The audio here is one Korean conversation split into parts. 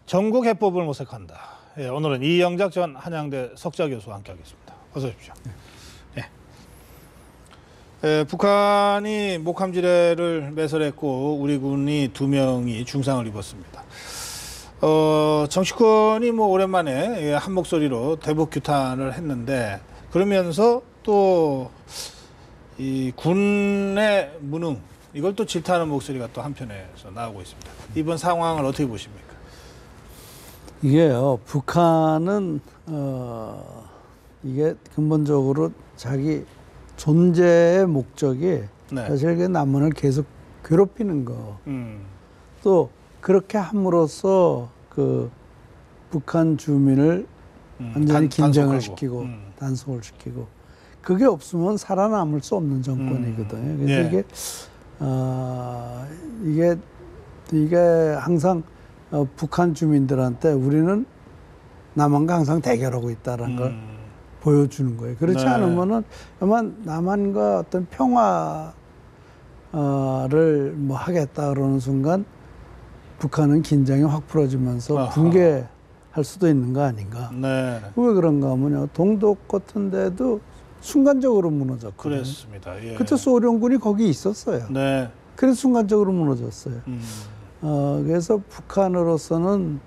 전국 해법을 모색한다. 예, 오늘은 이영작 전 한양대 석좌 교수와 함께하겠습니다. 어서 오십시오. 예. 예, 북한이 목함지뢰를 매설했고 우리 군이 2명이 중상을 입었습니다. 정치권이 뭐 오랜만에 한 목소리로 대북 규탄을 했는데 그러면서 또 이 군의 무능 이걸 또 질타하는 목소리가 또 한편에서 나오고 있습니다. 이번 상황을 어떻게 보십니까? 이게요, 북한은 이게 근본적으로 자기 존재의 목적이 네. 사실 그 남한을 계속 괴롭히는 거. 또 그렇게 함으로써 그 북한 주민을 완전히 긴장을 시키고 단속을 시키고 그게 없으면 살아남을 수 없는 정권이거든요. 그래서 예. 이게 항상 북한 주민들한테 우리는 남한과 항상 대결하고 있다는 걸 보여주는 거예요. 그렇지 네. 않으면은 아마 남한과 어떤 평화를 뭐 하겠다 그러는 순간 북한은 긴장이 확 풀어지면서 아하. 붕괴할 수도 있는 거 아닌가. 네. 왜 그런가 하면요. 동독 같은 데도 순간적으로 무너졌거든요. 그랬습니다. 예. 그때 소련군이 거기 있었어요. 네. 그래서 순간적으로 무너졌어요. 그래서 북한으로서는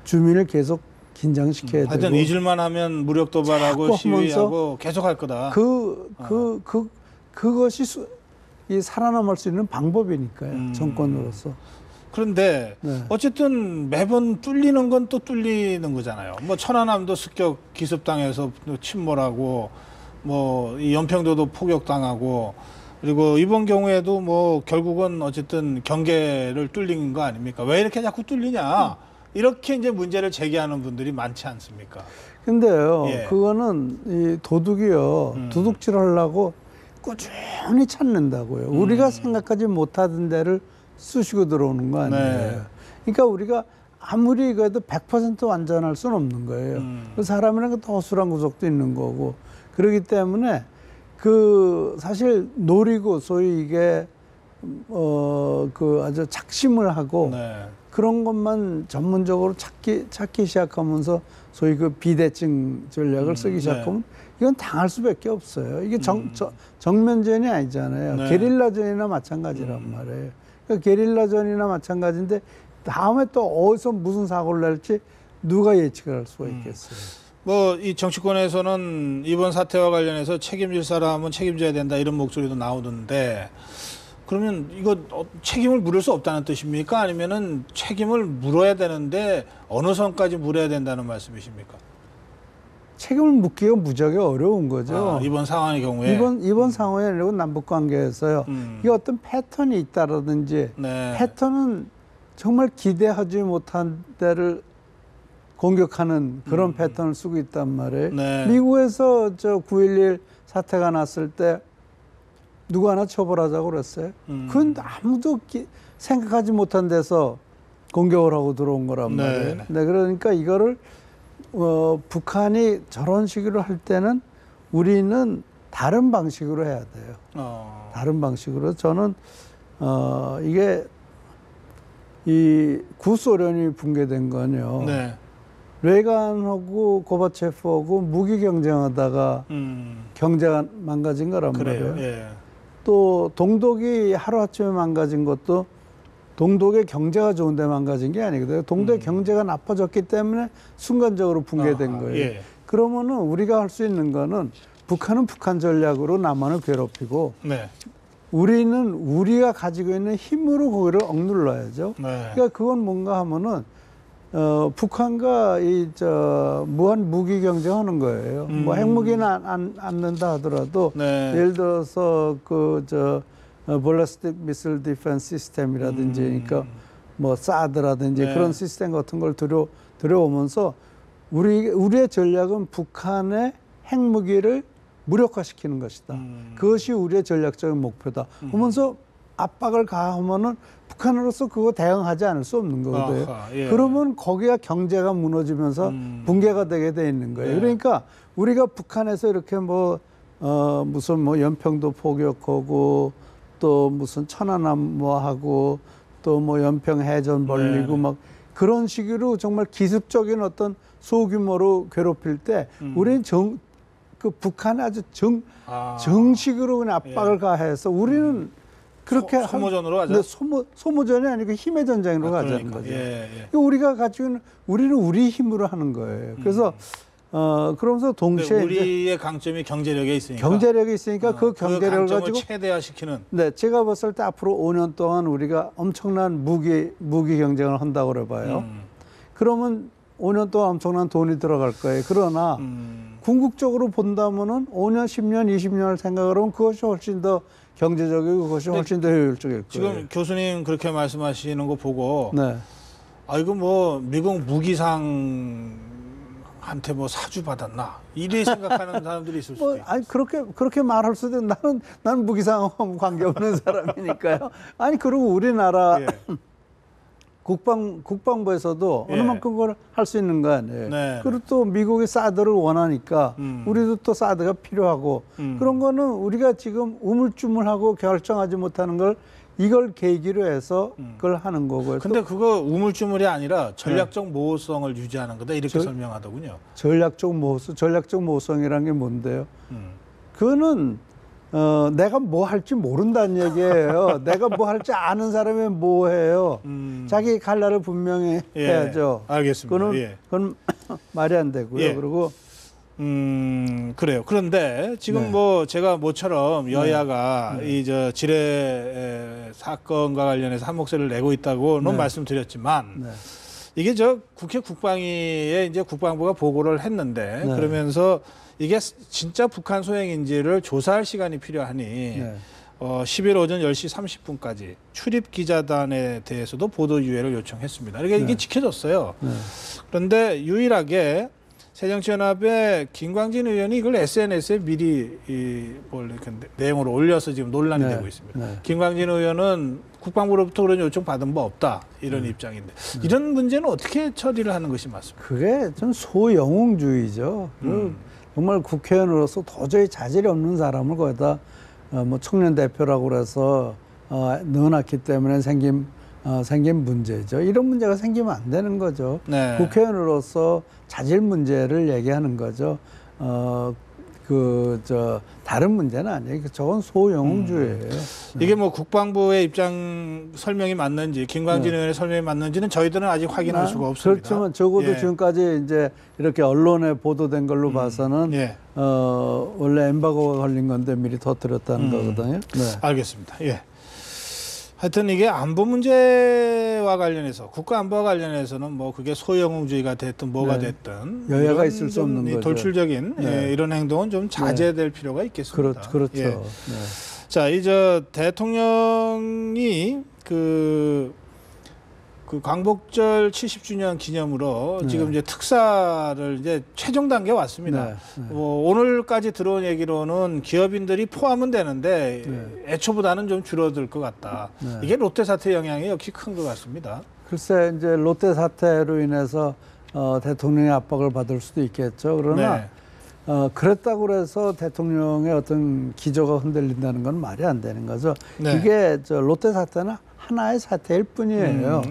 주민을 계속 긴장시켜야 되고. 하여튼 잊을만 하면 무력 도발하고 자꾸 시위하고 계속 할 거다. 그것이 이 살아남을 수 있는 방법이니까요. 정권으로서. 그런데 네. 어쨌든 매번 뚫리는 건 또 뚫리는 거잖아요. 뭐 천안함도 습격 기습당해서 침몰하고 뭐 이 연평도도 포격당하고 그리고 이번 경우에도 뭐 결국은 어쨌든 경계를 뚫린 거 아닙니까? 왜 이렇게 자꾸 뚫리냐? 이렇게 이제 문제를 제기하는 분들이 많지 않습니까? 근데요, 예. 그거는 이 도둑이요, 도둑질 하려고 꾸준히 찾는다고요. 우리가 생각하지 못하던 데를 쑤시고 들어오는 거 아니에요. 네. 그러니까 우리가 아무리 그래도 100% 완전할 수는 없는 거예요. 그 사람이라는 건 허술한 구석도 있는 거고. 그렇기 때문에 사실 노리고 소위 이게 아주 작심을 하고 네. 그런 것만 전문적으로 찾기 시작하면서 소위 그 비대칭 전략을 쓰기 시작하면 이건 당할 수밖에 없어요. 이게 정면전이 아니잖아요. 네. 게릴라전이나 마찬가지란 말이에요. 그러니까 게릴라전이나 마찬가지인데 다음에 또 어디서 무슨 사고를 낼지 누가 예측을 할 수가 있겠어요. 뭐 이 정치권에서는 이번 사태와 관련해서 책임질 사람은 책임져야 된다 이런 목소리도 나오던데 그러면 이거 책임을 물을 수 없다는 뜻입니까? 아니면은 책임을 물어야 되는데 어느 선까지 물어야 된다는 말씀이십니까? 책임을 묻기가 무지하게 어려운 거죠. 이번 상황의 경우에 이번 상황에 아니고 남북 관계에서요. 이게 어떤 패턴이 있다라든지 네. 패턴은 정말 기대하지 못한 데를 공격하는 그런 패턴을 쓰고 있단 말이에요. 네. 미국에서 9.11 사태가 났을 때 누구 하나 처벌하자고 그랬어요. 그건 아무도 생각하지 못한 데서 공격을 하고 들어온 거란 말이에요. 네, 그러니까 이거를 북한이 저런 식으로 할 때는 우리는 다른 방식으로 해야 돼요. 다른 방식으로. 저는 이게 이 구소련이 붕괴된 건요. 네. 레간하고 고바체프하고 무기 경쟁하다가 경제가 망가진 거란 그래요. 말이에요. 예. 또 동독이 하루아침에 망가진 것도 동독의 경제가 좋은데 망가진 게 아니거든요. 동독의 경제가 나빠졌기 때문에 순간적으로 붕괴된 거예요. 예. 그러면은 우리가 할 수 있는 거는 북한은 북한 전략으로 남한을 괴롭히고 네. 우리는 우리가 가지고 있는 힘으로 거기를 억눌러야죠. 네. 그러니까 그건 뭔가 하면은 북한과 무한 무기 경쟁하는 거예요. 뭐 핵무기는 안 넣는다 하더라도 네. 예를 들어서 ballistic missile defense 시스템이라든지 그러니까 뭐 사드라든지 네. 그런 시스템 같은 걸 들여오면서 우리의 전략은 북한의 핵무기를 무력화시키는 것이다. 그것이 우리의 전략적인 목표다. 하면서 압박을 가하면은 북한으로서 그거 대응하지 않을 수 없는 거거든요. 예. 그러면 거기가 경제가 무너지면서 붕괴가 되게 돼 있는 거예요. 네. 그러니까 우리가 북한에서 이렇게 무슨 연평도 포격하고 또 무슨 천안함 하고 또 연평 해전 벌리고 네. 막 그런 식으로 정말 기습적인 어떤 소규모로 괴롭힐 때 우리는 그 북한에 아주 정식으로 그냥 압박을 예. 가해서 우리는 그렇게 소모전으로 가죠. 근데 소모전이 아니고 힘의 전쟁으로 가자는 그러니까. 거죠. 예. 우리가 가지고 있는 우리는 우리 힘으로 하는 거예요. 그래서 그러면서 동시에 우리의 강점이 경제력에 있으니까. 경제력이 있으니까 그 경제력을 강점을 가지고 최대화시키는. 네, 제가 봤을 때 앞으로 5년 동안 우리가 엄청난 무기 경쟁을 한다고 그래봐요. 그러면 5년 동안 엄청난 돈이 들어갈 거예요. 그러나 궁극적으로 본다면은 5년, 10년, 20년을 생각을 하면 그것이 훨씬 더 경제적이고 그것이 훨씬 더 효율적일 거예요. 지금 교수님 그렇게 말씀하시는 거 보고 네. 아 이거 뭐 미국 무기상한테 뭐 사주 받았나 이리 생각하는 사람들이 있을 수도 있고. 아니 그렇게 말할 수도 나는 무기상하고 관계없는 사람이니까요. 아니 그리고 우리나라 예. 국방부에서도 예. 어느 만큼 그걸 할 수 있는 거 아니에요. 네. 그리고 또 미국이 사드를 원하니까 우리도 또 사드가 필요하고 그런 거는 우리가 지금 우물쭈물하고 결정하지 못하는 걸 이걸 계기로 해서 그걸 하는 거고요. 근데 그거 우물쭈물이 아니라 전략적 모호성을 유지하는 거다 이렇게 설명하더군요. 전략적 모호성이라는 게 뭔데요? 그거는 내가 뭐 할지 모른다는 얘기예요. 내가 뭐 할지 아는 사람이 뭐 해요. 자기 갈 날을 분명히 해야죠. 알겠습니다. 그건 말이 안 되고요. 예. 그리고 그래요. 그런데 지금 네. 뭐 제가 모처럼 여야가 이 저 지뢰 사건과 관련해서 한 목소리를 내고 있다고는 말씀드렸지만 이게 저 국회 국방위에 이제 국방부가 보고를 했는데 그러면서 이게 진짜 북한 소행인지를 조사할 시간이 필요하니 10일 오전 10시 30분까지 출입 기자단에 대해서도 보도 유예를 요청했습니다. 그러니까 이게 지켜졌어요. 그런데 유일하게 새정치연합의 김광진 의원이 이걸 SNS에 미리 뭘 이렇게 내용으로 올려서 지금 논란이 되고 있습니다. 김광진 의원은 국방부로부터 그런 요청 받은 바 없다 이런 입장인데 이런 문제는 어떻게 처리를 하는 것이 맞습니까? 그게 좀 소영웅주의죠. 정말 국회의원으로서 도저히 자질이 없는 사람을 거기다 뭐 청년 대표라고 그래서 넣어놨기 때문에 생긴 문제죠. 이런 문제가 생기면 안 되는 거죠. 네. 국회의원으로서 자질 문제를 얘기하는 거죠. 다른 문제는 아니에요. 저건 소영웅주의예요. 이게 뭐 국방부의 입장 설명이 맞는지 김광진 의원의 설명이 맞는지는 저희들은 아직 확인할 수가 없습니다. 그렇지만 적어도 지금까지 이제 이렇게 언론에 보도된 걸로 봐서는 원래 엠바고가 걸린 건데 미리 터뜨렸다는 거거든요. 네. 알겠습니다. 예. 하여튼 이게 안보 문제와 관련해서 국가 안보와 관련해서는 뭐 그게 소영웅주의가 됐든 뭐가 됐든 여야가 있을 수 없는 거죠. 돌출적인 이런 행동은 좀 자제될 필요가 있겠습니다. 그렇죠. 예. 자, 이제 대통령이 그 광복절 70주년 기념으로 지금 이제 특사를 이제 최종 단계에 왔습니다. 뭐 오늘까지 들어온 얘기로는 기업인들이 포함은 되는데 애초보다는 좀 줄어들 것 같다. 이게 롯데 사태 영향이 역시 큰 것 같습니다. 글쎄 이제 롯데 사태로 인해서 대통령의 압박을 받을 수도 있겠죠. 그러나 그랬다고 해서 대통령의 어떤 기조가 흔들린다는 건 말이 안 되는 거죠. 이게 롯데 사태는 하나의 사태일 뿐이에요.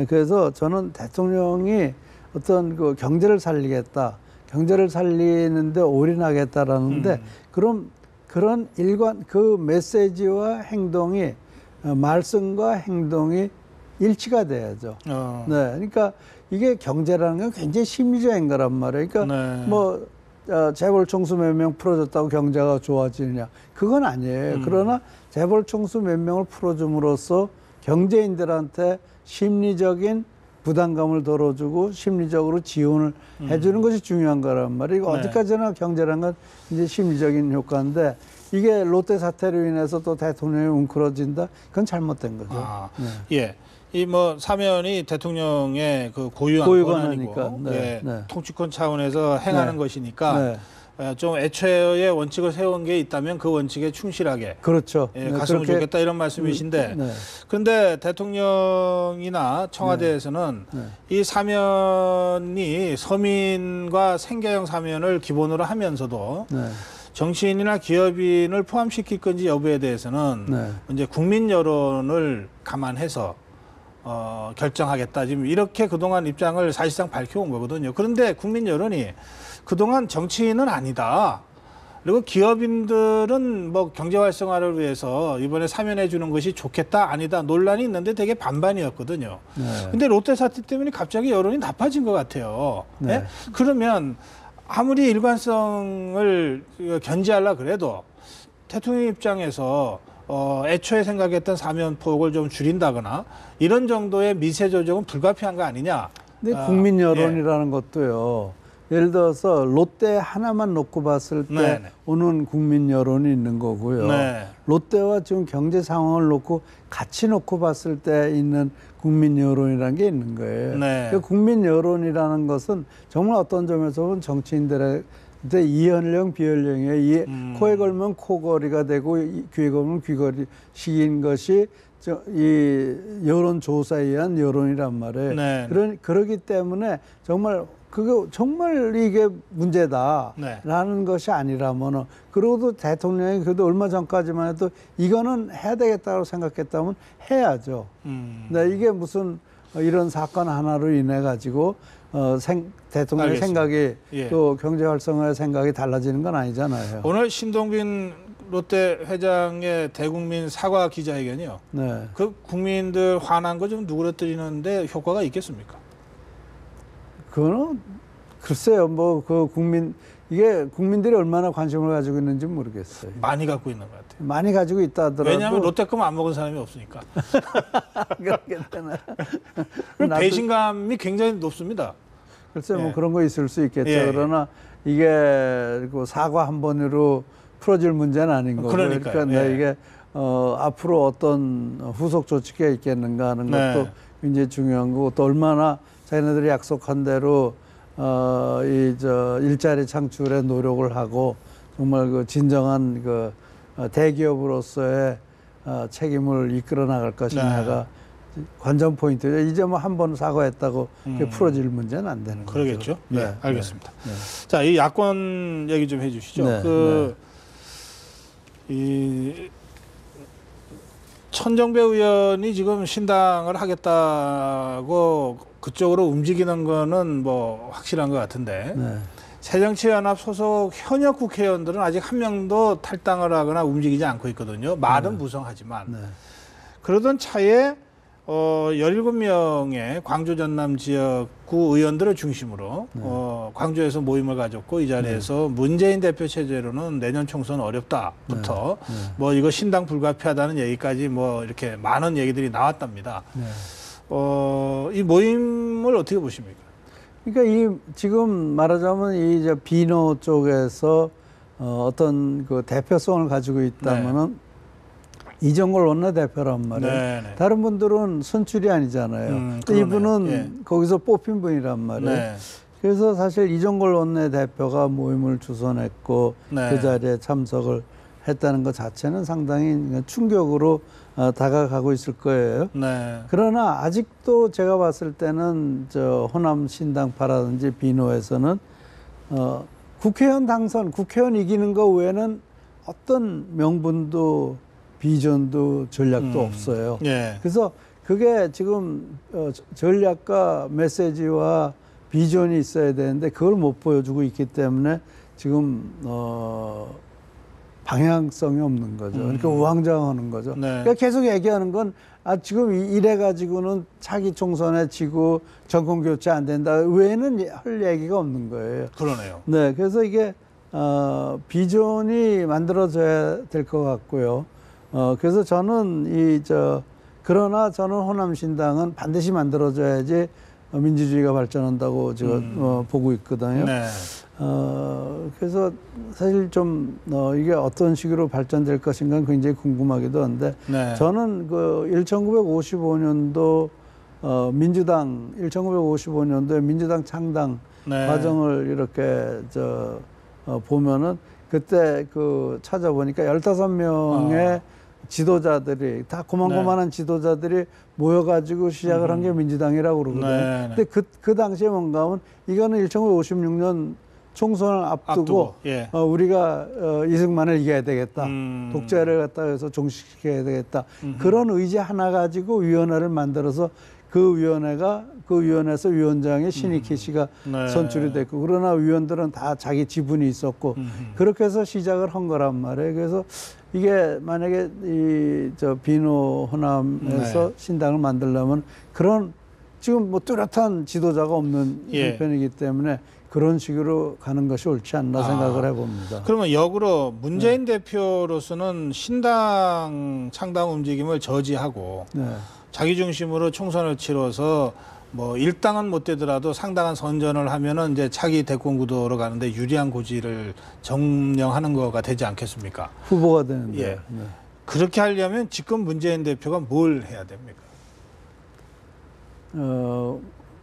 그래서 저는 대통령이 어떤 그 경제를 살리겠다, 경제를 살리는데 올인하겠다라는데 그럼 그런 그 메시지와 행동이 말씀과 행동이 일치가 돼야죠. 그러니까 이게 경제라는 건 굉장히 심리적인 거란 말이에요. 그러니까 뭐 재벌 총수 몇 명 풀어줬다고 경제가 좋아지느냐 그건 아니에요. 그러나 재벌 총수 몇 명을 풀어줌으로써 경제인들한테 심리적인 부담감을 덜어주고 심리적으로 지원을 해주는 것이 중요한 거란 말이에요. 어디까지나 경제란 건 이제 심리적인 효과인데 이게 롯데 사태로 인해서 또 대통령이 웅크러진다? 그건 잘못된 거죠. 예. 이 뭐 사면이 대통령의 그 고유한 권한이고 통치권 차원에서 행하는 것이니까 좀 애초에 원칙을 세운 게 있다면 그 원칙에 충실하게 그렇죠. 갔으면 좋겠다 이런 말씀이신데 그런데 대통령이나 청와대에서는 이 사면이 서민과 생계형 사면을 기본으로 하면서도 정치인이나 기업인을 포함시킬 건지 여부에 대해서는 이제 국민 여론을 감안해서 결정하겠다. 지금 이렇게 그동안 입장을 사실상 밝혀온 거거든요. 그런데 국민 여론이 그동안 정치인은 아니다. 그리고 기업인들은 뭐 경제 활성화를 위해서 이번에 사면해 주는 것이 좋겠다 아니다 논란이 있는데 되게 반반이었거든요. 네. 근데 롯데 사태 때문에 갑자기 여론이 나빠진 것 같아요. 네. 네? 그러면 아무리 일관성을 견지하려 그래도 대통령 입장에서 애초에 생각했던 사면폭을 좀 줄인다거나 이런 정도의 미세 조정은 불가피한 거 아니냐. 근데 국민 여론이라는 것도요. 예를 들어서 롯데 하나만 놓고 봤을 때 네네. 오는 국민 여론이 있는 거고요. 네. 롯데와 지금 경제 상황을 놓고 같이 놓고 봤을 때 있는 국민 여론이라는 게 있는 거예요. 네. 그 국민 여론이라는 것은 정말 어떤 점에서 보면 정치인들의 이연령 비연령에 코에 걸면 코걸이가 되고 귀에 걸면 귀걸이식인 것이 이 여론 조사에 의한 여론이란 말이에요. 네. 그러기 때문에 정말 이게 문제다라는 네. 것이 아니라면은 그러고도 대통령이 그래도 얼마 전까지만 해도 이거는 해야 되겠다고 생각했다면 해야죠. 네, 이게 무슨 이런 사건 하나로 인해 가지고 대통령의 알겠습니다. 생각이 예. 또 경제 활성화의 생각이 달라지는 건 아니잖아요. 오늘 신동빈 롯데 회장의 대국민 사과 기자회견이요. 네. 그 국민들 화난 거 좀 누그러뜨리는데 효과가 있겠습니까? 그거는 글쎄요. 뭐 이게 국민들이 얼마나 관심을 가지고 있는지 모르겠어요. 많이 갖고 있는 것 같아요. 많이 가지고 있다 하더라도 왜냐하면 롯데 껌 안 먹은 사람이 없으니까. 그렇겠잖아요. 배신감이 굉장히 높습니다. 글쎄 뭐 예. 그런 거 있을 수 있겠죠. 예. 그러나 이게 그 사과 한 번으로 풀어질 문제는 아닌 거고. 그러니까요. 그러니까 예. 이게 앞으로 어떤 후속 조치가 있겠는가 하는 것도 네. 굉장히 중요한 거고 또 얼마나 자기네들이 약속한 대로 일자리 창출에 노력을 하고 정말 그 진정한 그 대기업으로서의 책임을 이끌어 나갈 것이냐가 관전 포인트죠. 이제 뭐 한 번 사과했다고 그게 풀어질 문제는 안 되는 거죠. 그러겠죠. 네, 네, 알겠습니다. 네. 자, 이 야권 얘기 좀 해주시죠. 네, 이 천정배 의원이 지금 신당을 하겠다고 그쪽으로 움직이는 거는 뭐 확실한 것 같은데 네. 새정치연합 소속 현역 국회의원들은 아직 한 명도 탈당을 하거나 움직이지 않고 있거든요. 말은 무성하지만. 네. 그러던 차에 17명의 광주 전남 지역구 의원들을 중심으로 광주에서 모임을 가졌고 이 자리에서 문재인 대표 체제로는 내년 총선 어렵다부터 뭐 이거 신당 불가피하다는 얘기까지 뭐 이렇게 많은 얘기들이 나왔답니다. 네. 이 모임을 어떻게 보십니까? 그러니까 지금 말하자면 이 비노 쪽에서 어떤 그 대표성을 가지고 있다면은 이정걸 원내대표란 말이에요. 네네. 다른 분들은 선출이 아니잖아요. 그러네요. 이분은 예. 거기서 뽑힌 분이란 말이에요. 네. 그래서 사실 이정걸 원내대표가 모임을 주선했고 네. 그 자리에 참석을 했다는 것 자체는 상당히 충격으로 다가가고 있을 거예요. 네. 그러나 아직도 제가 봤을 때는 호남 신당파라든지 비노에서는 국회의원 당선, 국회의원 이기는 거 외에는 어떤 명분도 비전도 전략도 없어요. 예. 그래서 그게 지금 전략과 메시지와 비전이 있어야 되는데 그걸 못 보여주고 있기 때문에 지금 방향성이 없는 거죠. 그러니까 우왕좌왕하는 거죠. 네. 그러니까 계속 얘기하는 건 지금 이래 가지고는 차기 총선에 지고 정권 교체 안 된다 외에는 할 얘기가 없는 거예요. 그러네요. 네, 그래서 이게 비전이 만들어져야 될 것 같고요. 그래서 저는 그러나 저는 호남신당은 반드시 만들어져야지 민주주의가 발전한다고 제가 보고 있거든요. 네. 그래서 사실 좀 이게 어떤 식으로 발전될 것인가 굉장히 궁금하기도 한데 네. 저는 그 1955년도 민주당 1955년도에 민주당 창당 네. 과정을 이렇게 보면은 그때 찾아보니까 15명의 지도자들이 다 고만고만한 지도자들이 모여가지고 시작을 한 게 민주당이라고 그러거든요. 네. 근데 그 당시에 뭔가 하면 이거는 1956년 총선을 앞두고 예. 우리가 이승만을 이겨야 되겠다. 독재를 갖다 해서 종식시켜야 되겠다. 그런 의지 하나 가지고 위원회를 만들어서 그 위원회에서 위원장이 신익희 씨가 네. 선출이 됐고, 그러나 위원들은 다 자기 지분이 있었고, 그렇게 해서 시작을 한 거란 말이에요. 그래서 이게 만약에 저 비노 호남에서 네. 신당을 만들려면 그런 지금 뭐 뚜렷한 지도자가 없는 예. 형편이기 때문에 그런 식으로 가는 것이 옳지 않나 생각을 해봅니다. 그러면 역으로 문재인 대표로서는 신당 창당 움직임을 저지하고 네. 자기 중심으로 총선을 치러서 뭐 일당은 못 되더라도 상당한 선전을 하면은 이제 차기 대권 구도로 가는데 유리한 고지를 점령하는 거가 되지 않겠습니까? 후보가 되는데. 예. 네. 그렇게 하려면 지금 문재인 대표가 뭘 해야 됩니까?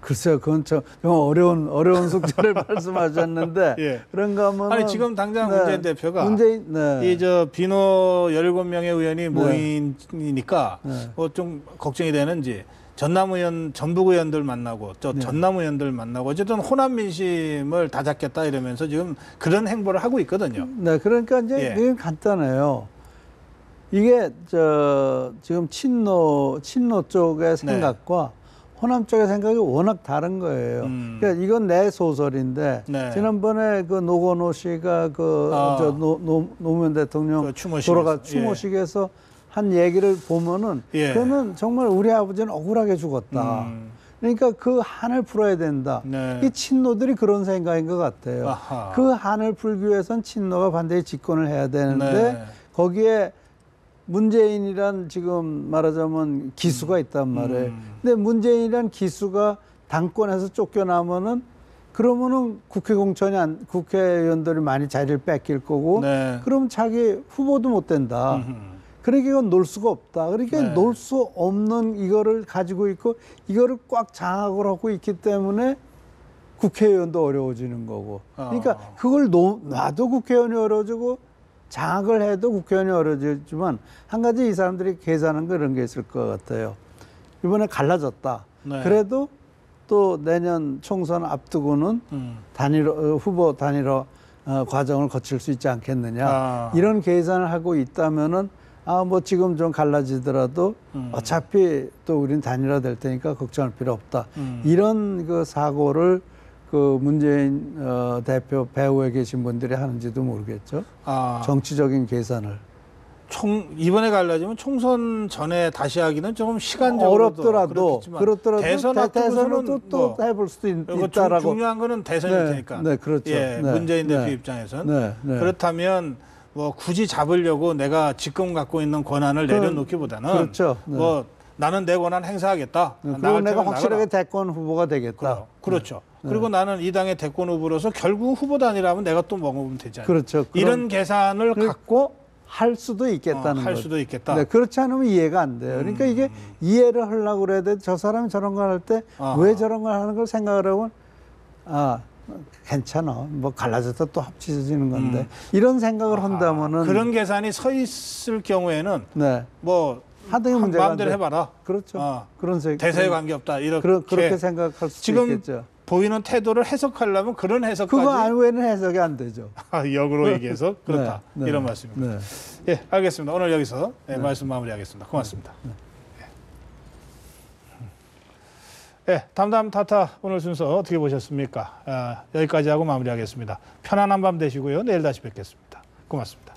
글쎄요, 그건 좀 어려운 숙제를 말씀하셨는데, 예. 그런가 하면. 아니, 지금 당장 문재인 대표가 네. 이 저 비노 17명의 의원이 모인이니까 네. 뭐 좀 걱정이 되는지 전남 의원, 전북 의원들 만나고 네. 전남 의원들 만나고 어쨌든 호남 민심을 다잡겠다 이러면서 지금 그런 행보를 하고 있거든요. 네, 그러니까 이제 예. 이게 간단해요. 이게 지금 친노 쪽의 생각과 호남 쪽의 생각이 워낙 다른 거예요. 그러니까 이건 내 소설인데 네. 지난번에 그 노건호 씨가 노무현 대통령 그 추모식에서. 돌아가 추모식에서 한 얘기를 보면은 예. 그거는 정말 우리 아버지는 억울하게 죽었다. 그러니까 그 한을 풀어야 된다. 네. 이 친노들이 그런 생각인 것 같아요. 아하. 그 한을 풀기 위해선 친노가 반드시 집권을 해야 되는데 네. 거기에 문재인이란 지금 말하자면 기수가 있단 말이에요. 근데 문재인이란 기수가 당권에서 쫓겨나면은 그러면은 국회의원들이 많이 자리를 뺏길 거고 네. 그럼 자기 후보도 못 된다. 그러니까 이건 놀 수가 없다. 그러니까 네. 놀 수 없는 이거를 가지고 있고 이거를 꽉 장악을 하고 있기 때문에 국회의원도 어려워지는 거고. 그러니까 그걸 놔도 국회의원이 어려워지고 장악을 해도 국회의원이 어려워지지만 한 가지 이 사람들이 계산한 거 이런 게 있을 것 같아요. 이번에 갈라졌다. 네. 그래도 또 내년 총선 앞두고는 후보 단일화 과정을 거칠 수 있지 않겠느냐. 이런 계산을 하고 있다면은 뭐 지금 좀 갈라지더라도 어차피 또 우린 단일화 될 테니까 걱정할 필요 없다. 이런 그 사고를 그 문재인 대표 배후에 계신 분들이 하는지도 모르겠죠. 정치적인 계산을. 이번에 갈라지면 총선 전에 다시 하기는 조금 시간적으로 어렵더라도 대선 대선은 또 해볼 수도 있다라고. 중요한 거는 대선일 테니까. 네, 그렇죠. 예, 네, 문재인 대표 네. 입장에선 네. 그렇다면 뭐 굳이 잡으려고 내가 지금 갖고 있는 권한을 내려놓기보다는 그렇죠. 네. 뭐 나는 내 권한 행사하겠다. 그리고 내가 확실하게 대권 후보가 되겠다. 그렇죠. 그리고 나는 이 당의 대권 후보로서 결국 후보 단일화하면 내가 또 먹으면 되잖아요. 그렇죠. 이런 계산을 갖고 할 수도 있겠다는 할 거죠. 수도 있겠다. 네, 그렇지 않으면 이해가 안 돼요. 그러니까 이게 이해를 하려고 그래야 돼. 저 사람이 저런 걸 할 때 왜 저런 걸 하는 걸 생각을 하면 괜찮아. 뭐 갈라져서 또 합쳐지는 건데 이런 생각을 한다면은 그런 계산이 서 있을 경우에는 뭐 하등의 문제가 마음대로 해봐라. 그렇죠. 그런 대세에 관계없다. 그렇게 생각할 수 지금 있겠죠. 보이는 태도를 해석하려면 그런 해석까지 그거 안 외에는 해석이 안 되죠. 역으로 얘기해서 그렇다. 이런 말씀입니다. 예, 알겠습니다. 오늘 여기서 말씀 마무리하겠습니다. 고맙습니다. 예, 담담 타타 오늘 순서 어떻게 보셨습니까? 여기까지 하고 마무리하겠습니다. 편안한 밤 되시고요. 내일 다시 뵙겠습니다. 고맙습니다.